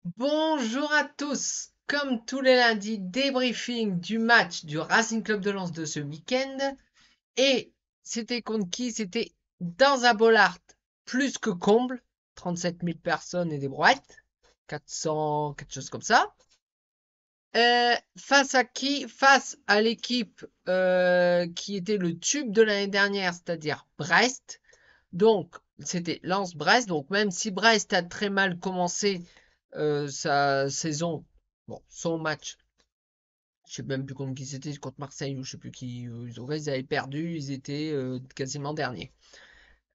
Bonjour à tous. Comme tous les lundis, débriefing du match du Racing Club de Lens de ce week-end. Et c'était contre qui? C'était dans un Bollard plus que comble. 37 000 personnes et des brouettes. 400, quelque chose comme ça. Face à qui? Face à l'équipe qui était le tube de l'année dernière, c'est-à-dire Brest. Donc, c'était Lens-Brest. Donc, même si Brest a très mal commencé sa saison, bon, son match, je sais même plus contre qui c'était, contre Marseille ou je sais plus qui, ils avaient perdu, ils étaient quasiment derniers.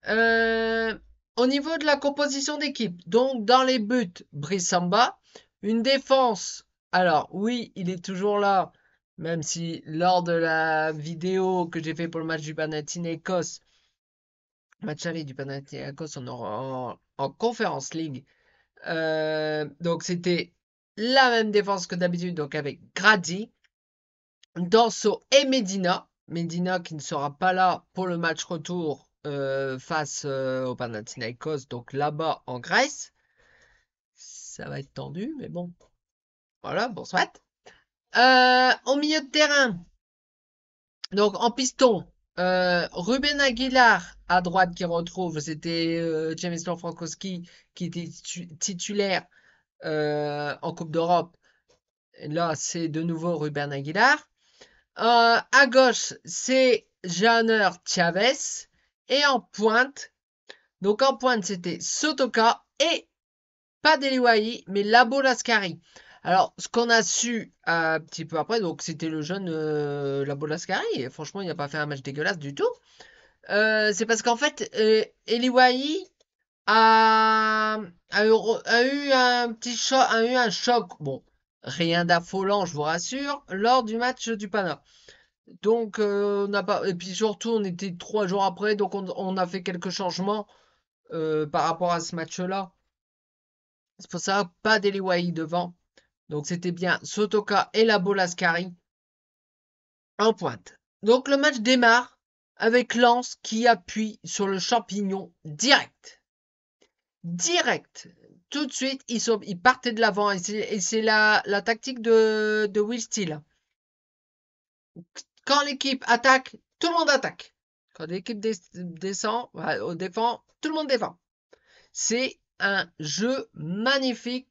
Euh, Au niveau de la composition d'équipe, donc dans les buts, Brice Samba, une défense. Alors, oui, il est toujours là, même si lors de la vidéo que j'ai fait pour le match du Panathinaikos, match aller du Panathinaikos en Conference League. Donc c'était la même défense que d'habitude, donc avec Grady, Danso et Medina. Medina qui ne sera pas là pour le match retour face au Panathinaikos, donc là-bas en Grèce. Ça va être tendu, mais bon, voilà, bon soit. Au milieu de terrain, donc en piston, Ruben Aguilar à droite qui retrouve, c'était James Frankowski qui était titulaire en Coupe d'Europe. Là, c'est de nouveau Ruben Aguilar. À gauche, c'est Janer Chavez. Et en pointe, donc en pointe, c'était Sotoka et pas Deliwahi, mais Labo Lascari. Alors, ce qu'on a su un petit peu après, donc c'était le jeune Labo Lascari. Et franchement, il n'a pas fait un match dégueulasse du tout. C'est parce qu'en fait, Eliwahi a eu un petit choc, a eu un choc. Bon, rien d'affolant, je vous rassure, lors du match du Pana. Donc, on n'a pas. Et puis surtout, on était 3 jours après, donc on a fait quelques changements par rapport à ce match-là. C'est pour ça, pas d'Eliwahi devant. Donc, c'était bien Sotoka et la Bolascari en pointe. Donc, le match démarre avec Lens qui appuie sur le champignon direct. Direct. Tout de suite, ils partaient de l'avant. Et c'est la tactique de Will Steele. Quand l'équipe attaque, tout le monde attaque. Quand l'équipe descend, défend, tout le monde défend. C'est un jeu magnifique,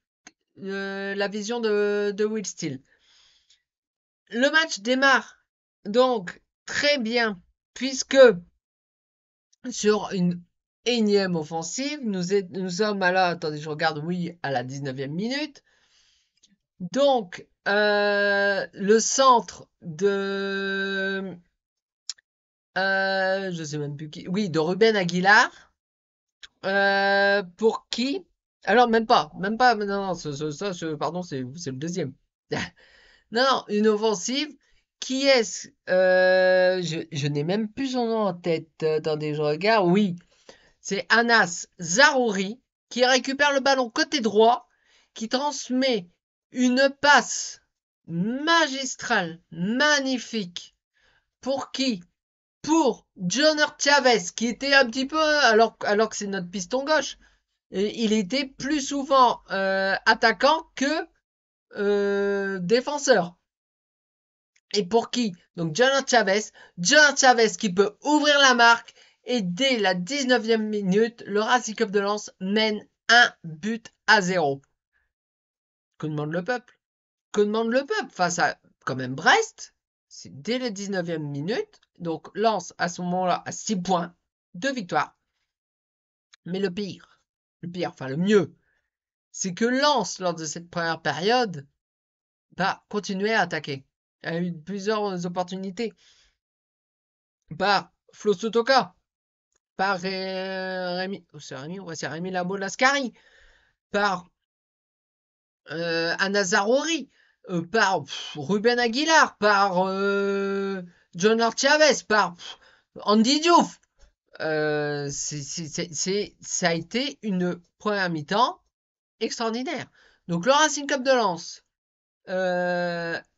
la vision de Will Steele. Le match démarre donc très bien, puisque sur une énième offensive, nous sommes à la, attendez, je regarde, oui, à la 19e minute. Donc, le centre je sais même plus qui, oui, de Ruben Aguilar, pour qui, alors même pas, non, non, pardon, c'est le deuxième. Non, non, une offensive. Qui est-ce? Je n'ai même plus son nom en tête. Attendez, je regarde. Oui, c'est Anas Zarouri qui récupère le ballon côté droit, qui transmet une passe magistrale, magnifique. Pour qui? Pour Joner Chavez, qui était un petit peu, alors que c'est notre piston gauche, et il était plus souvent attaquant que défenseur. Et pour qui? Donc Joner Chavez. Joner Chavez qui peut ouvrir la marque. Et dès la 19e minute, le Racing Club de Lens mène 1-0. Que demande le peuple? Que demande le peuple face à quand même Brest? C'est dès la 19e minute. Donc Lens à ce moment-là à 6 points, 2 victoires. Mais enfin le mieux, c'est que Lens, lors de cette première période, continuait à attaquer. Il a eu plusieurs opportunités. Par Flo Sotoka, par Rémi, c'est Rémi, ouais, c'est Rémi Labo Lascari, par Anazarori, par Ruben Aguilar, par John Chavez, par Andy Diouf. Ça a été une première mi-temps extraordinaire. Donc le Racing Club de Lens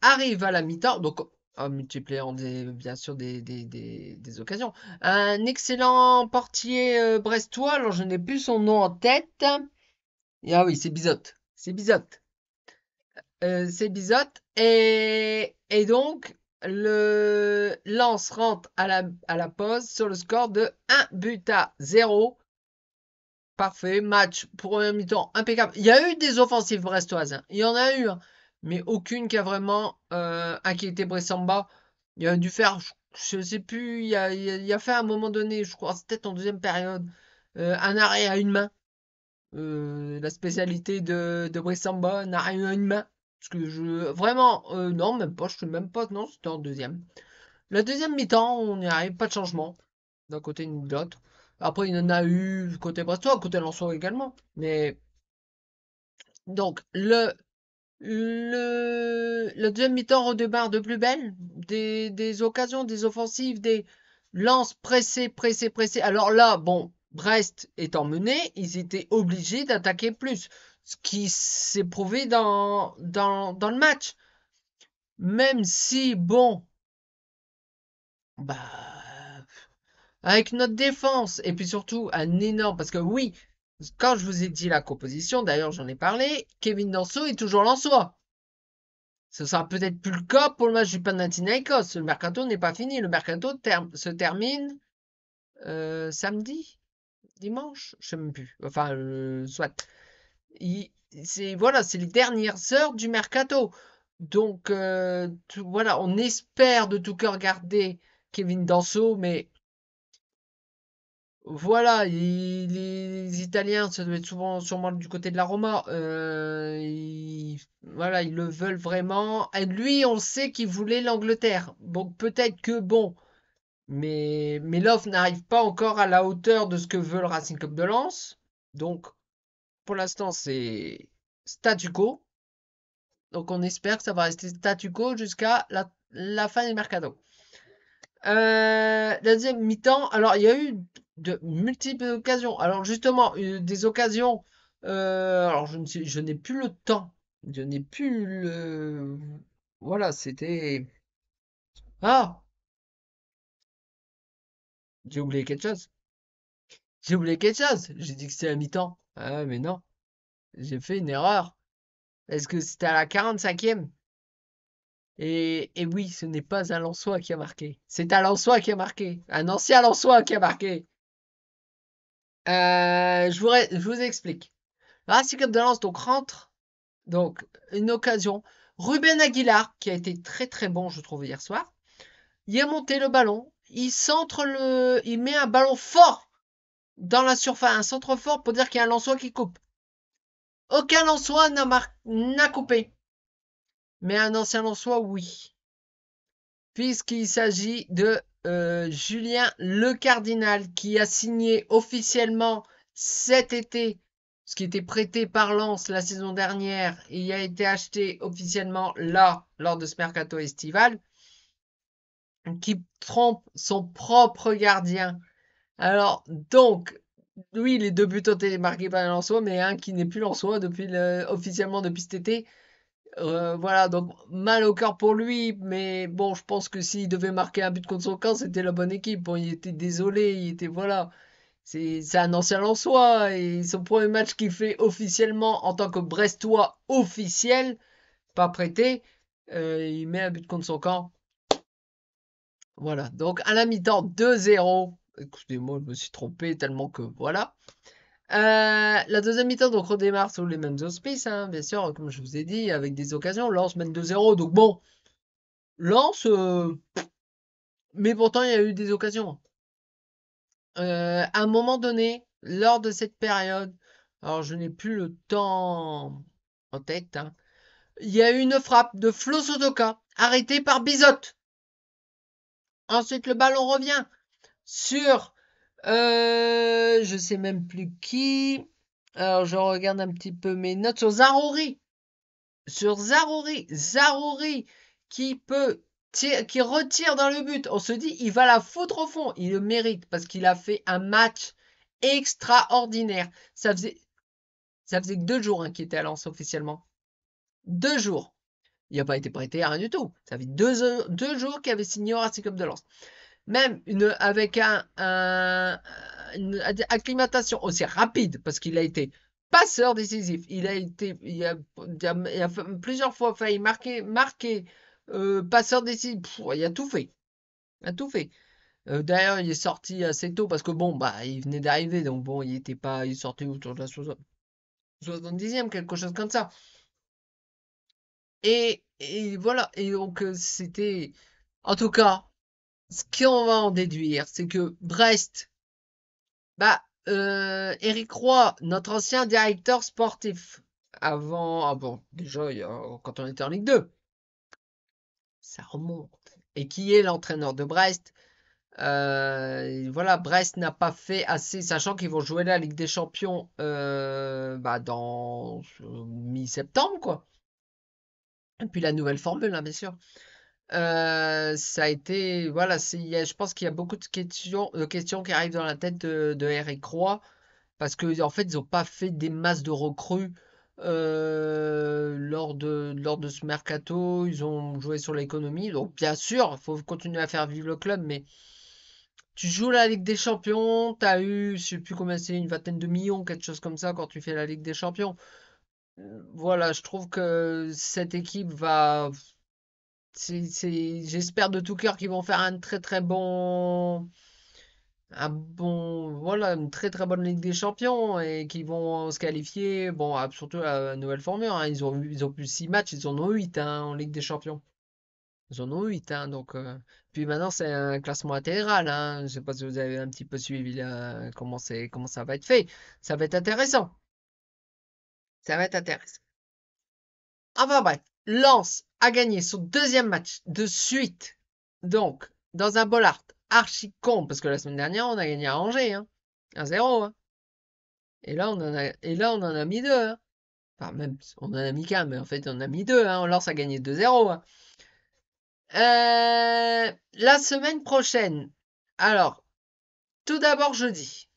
arrive à la mi-temps, donc en multipliant bien sûr des occasions. Un excellent portier brestois, alors je n'ai plus son nom en tête. Ah oui, c'est Bizot. C'est Bizotte. C'est Bizotte. Et donc, le Lens rentre à la pause sur le score de 1-0. Parfait. Match pour un mi-temps impeccable. Il y a eu des offensives brestoises, hein. Il y en a eu, hein. Mais aucune qui a vraiment inquiété Bressamba. Il a dû faire, je ne sais plus, il a fait à un moment donné, je crois, c'était en deuxième période, un arrêt à une main. La spécialité de Bressamba, un arrêt à une main. Parce que vraiment, non, même pas, je sais même pas, non, c'était en deuxième. La deuxième mi-temps, on n'y arrive, pas de changement d'un côté ni de l'autre. Après, il y en a eu côté brestois, côté lensois également. Mais donc, le deuxième mi-temps redémarre de plus belle. Des occasions, des offensives, des lances pressées, pressées, pressées. Alors là, bon, Brest étant mené, ils étaient obligés d'attaquer plus. Ce qui s'est prouvé dans le match. Même si, bon, bah, avec notre défense, et puis surtout un énorme, parce que oui, quand je vous ai dit la composition, d'ailleurs j'en ai parlé, Kevin Danso est toujours Lensois. Ce sera peut-être plus le cas pour le match du Panathinaikos. Le mercato n'est pas fini. Le mercato se termine samedi, dimanche, je sais même plus. Enfin, soit. Voilà, c'est les dernières heures du mercato. Donc voilà, on espère de tout cœur garder Kevin Danso, mais voilà, les Italiens, ça doit être souvent sûrement du côté de la Roma. Voilà, ils le veulent vraiment. Et lui, on sait qu'il voulait l'Angleterre. Donc peut-être que bon, mais l'offre n'arrive pas encore à la hauteur de ce que veut le Racing Club de Lens. Donc pour l'instant, c'est statu quo. Donc on espère que ça va rester statu quo jusqu'à la fin du mercato. La deuxième mi-temps, alors il y a eu de multiples occasions. Alors justement, des occasions. Alors je n'ai plus le temps. Je n'ai plus le. Voilà, c'était. Ah, j'ai oublié quelque chose. J'ai oublié quelque chose. J'ai dit que c'était la mi-temps. Ah, mais non, j'ai fait une erreur. Est-ce que c'était à la 45e? Et oui, ce n'est pas un Lensois qui a marqué. C'est un Lensois qui a marqué. Un ancien Lensois qui a marqué. Je vous explique. Le Racing Club de Lens donc rentre, donc une occasion. Ruben Aguilar, qui a été très très bon, je trouve, hier soir, il a monté le ballon, il met un ballon fort dans la surface, un centre fort pour dire qu'il y a un Lensois qui coupe. Aucun Lensois n'a coupé, mais un ancien Lensois, oui, puisqu'il s'agit de Julien Le Cardinal qui a signé officiellement cet été, ce qui était prêté par Lens la saison dernière, il a été acheté officiellement là, lors de ce mercato estival, qui trompe son propre gardien. Alors, donc, oui, les deux buts ont été marqués par un Lensois, mais un qui n'est plus Lensois officiellement depuis cet été. Voilà, donc mal au cœur pour lui, mais bon, je pense que s'il devait marquer un but contre son camp, c'était la bonne équipe. Bon, il était désolé, il était voilà. C'est un ancien Lensois et son premier match qu'il fait officiellement en tant que Brestois officiel, pas prêté, il met un but contre son camp. Voilà, donc à la mi-temps 2-0. Écoutez-moi, je me suis trompé tellement que voilà. La deuxième mi-temps donc redémarre sous les mêmes auspices, hein, bien sûr, comme je vous ai dit, avec des occasions. Lens mène 2-0, donc bon, Lens, mais pourtant il y a eu des occasions. À un moment donné, lors de cette période, alors je n'ai plus le temps en tête, hein, il y a eu une frappe de Flo Sotoka, arrêtée par Bizotte. Ensuite, le ballon revient sur, je sais même plus qui. Alors je regarde un petit peu mes notes sur Zarouri. Zarouri qui retire dans le but. On se dit, il va la foutre au fond. Il le mérite parce qu'il a fait un match extraordinaire. Ça faisait que 2 jours hein, qu'il était à Lens officiellement. 2 jours. Il n'a pas été prêté à rien du tout. Ça fait 2 jours qu'il avait signé au Racing Club de Lens. Même avec une acclimatation aussi rapide parce qu'il a été passeur décisif. Il a plusieurs fois failli marquer passeur décisif. Pff, il a tout fait. Il a tout fait. D'ailleurs, il est sorti assez tôt parce que bon, bah, il venait d'arriver, donc bon, il était pas, il sortait autour de la 70e, quelque chose comme ça. Et voilà. Et donc, c'était, en tout cas, ce qu'on va en déduire, c'est que Brest, bah, Éric Roy, notre ancien directeur sportif, avant, ah bon, déjà, quand on était en Ligue 2, ça remonte. Et qui est l'entraîneur de Brest? Voilà, Brest n'a pas fait assez, sachant qu'ils vont jouer la Ligue des Champions bah, dans mi-septembre, quoi. Et puis la nouvelle formule, hein, bien sûr. Ça a été, voilà, je pense qu'il y a beaucoup de questions qui arrivent dans la tête de Eric Roy, parce que en fait, ils n'ont pas fait des masses de recrues lors de ce mercato. Ils ont joué sur l'économie. Donc, bien sûr, il faut continuer à faire vivre le club, mais tu joues la Ligue des Champions, tu as eu, je sais plus combien c'est, une vingtaine de millions, quelque chose comme ça, quand tu fais la Ligue des Champions. Voilà, je trouve que cette équipe va. J'espère de tout cœur qu'ils vont faire voilà, une très très bonne Ligue des Champions et qu'ils vont se qualifier. Bon, surtout la nouvelle formule, hein, ils ont plus 6 matchs, ils en ont 8 hein, en Ligue des Champions. Ils en ont 8 hein, donc. Puis maintenant, c'est un classement intégral. Hein. Je ne sais pas si vous avez un petit peu suivi comment ça va être fait. Ça va être intéressant. Ça va être intéressant. Enfin bref, Lens a gagné son deuxième match de suite. Donc, dans un bollard archi con, parce que la semaine dernière, on a gagné à Angers, hein, 1-0. Hein. Et là, on en a mis deux. Hein. Enfin, même, on en a mis qu'un, mais en fait, on en a mis deux. Hein. Lens a gagné 2-0. Hein. La semaine prochaine. Alors, tout d'abord jeudi.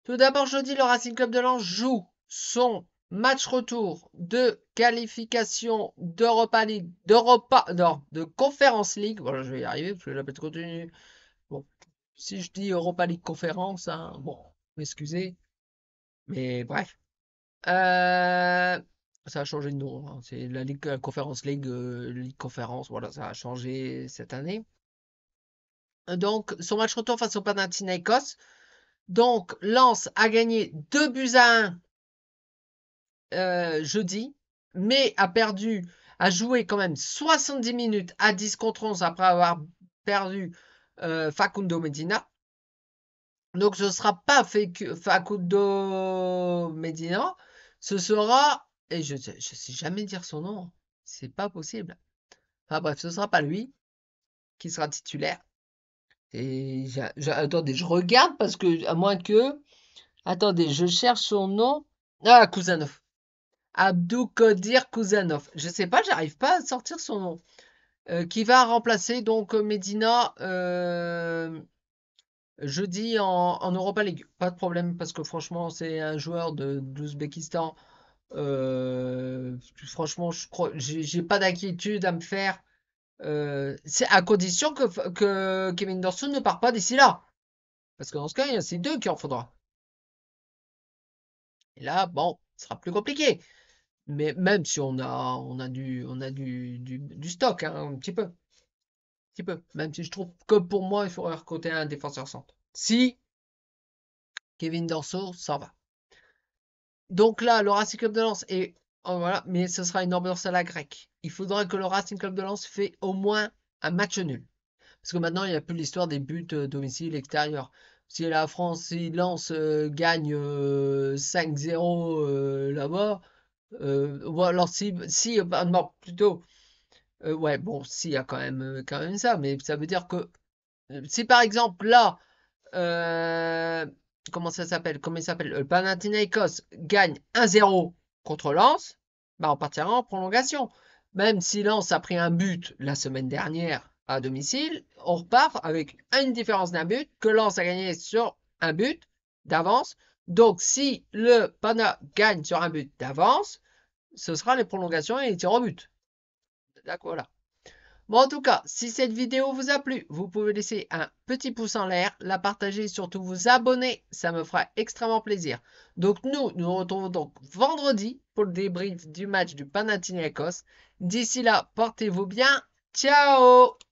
Tout d'abord jeudi, le Racing Club de Lens joue son match retour de qualification d'Europa League, non, de Conference League. Voilà, je vais y arriver parce que l'appel continue. Bon, si je dis Europa League Conférence, hein, bon, excusez, mais bref. Ça a changé de nom. Hein. C'est la Ligue Conference League, Ligue Conférence. Voilà, ça a changé cette année. Donc, son match retour face au Panathinaikos. Donc, Lens a gagné 2-1 jeudi, mais a joué quand même 70 minutes à 10 contre 11 après avoir perdu Facundo Medina. Donc, ce ne sera pas Facundo Medina, ce sera, et je ne sais jamais dire son nom, c'est pas possible. Enfin bref, ce sera pas lui qui sera titulaire. Et attendez, je regarde parce que, à moins que. Attendez, je cherche son nom. Ah, Kouzanov. Abdoukodir Kouzanov. Je sais pas, j'arrive pas à sortir son nom. Qui va remplacer donc Medina jeudi en Europa League. Pas de problème parce que franchement, c'est un joueur de l'Ouzbékistan. Franchement, je crois, j'ai pas d'inquiétude à me faire. C'est à condition que Kevin Dorson ne part pas d'ici là. Parce que dans ce cas, c'est deux qui en faudra. Et là, bon, ce sera plus compliqué. Mais même si on a du stock, hein, un petit peu. Un petit peu. Même si je trouve que pour moi, il faudrait recruter un défenseur centre. Si Kevin Dorso s'en va. Donc là, le Racing Club de Lens est. Oh, voilà, mais ce sera une ambiance à la grecque. Il faudrait que le Racing Club de Lens fait au moins un match nul. Parce que maintenant, il n'y a plus l'histoire des buts domicile extérieur. Si la France, si Lens gagne 5-0 là-bas, ou alors non, plutôt, ouais, bon, si, il y a quand même ça, mais ça veut dire que si par exemple là, euh, comment ça s'appelle? Comment il s'appelle? Le Panathinaikos gagne 1-0 contre Lens, bah on partira en prolongation. Même si Lens a pris un but la semaine dernière à domicile, on repart avec une différence d'un but que Lens a gagné sur un but d'avance. Donc si le Pana gagne sur un but d'avance, ce sera les prolongations et les tirs au but. D'accord, voilà. Bon, en tout cas, si cette vidéo vous a plu, vous pouvez laisser un petit pouce en l'air, la partager et surtout vous abonner. Ça me fera extrêmement plaisir. Donc, nous nous retrouvons donc vendredi pour le débrief du match du Panathinaikos. D'ici là, portez-vous bien. Ciao!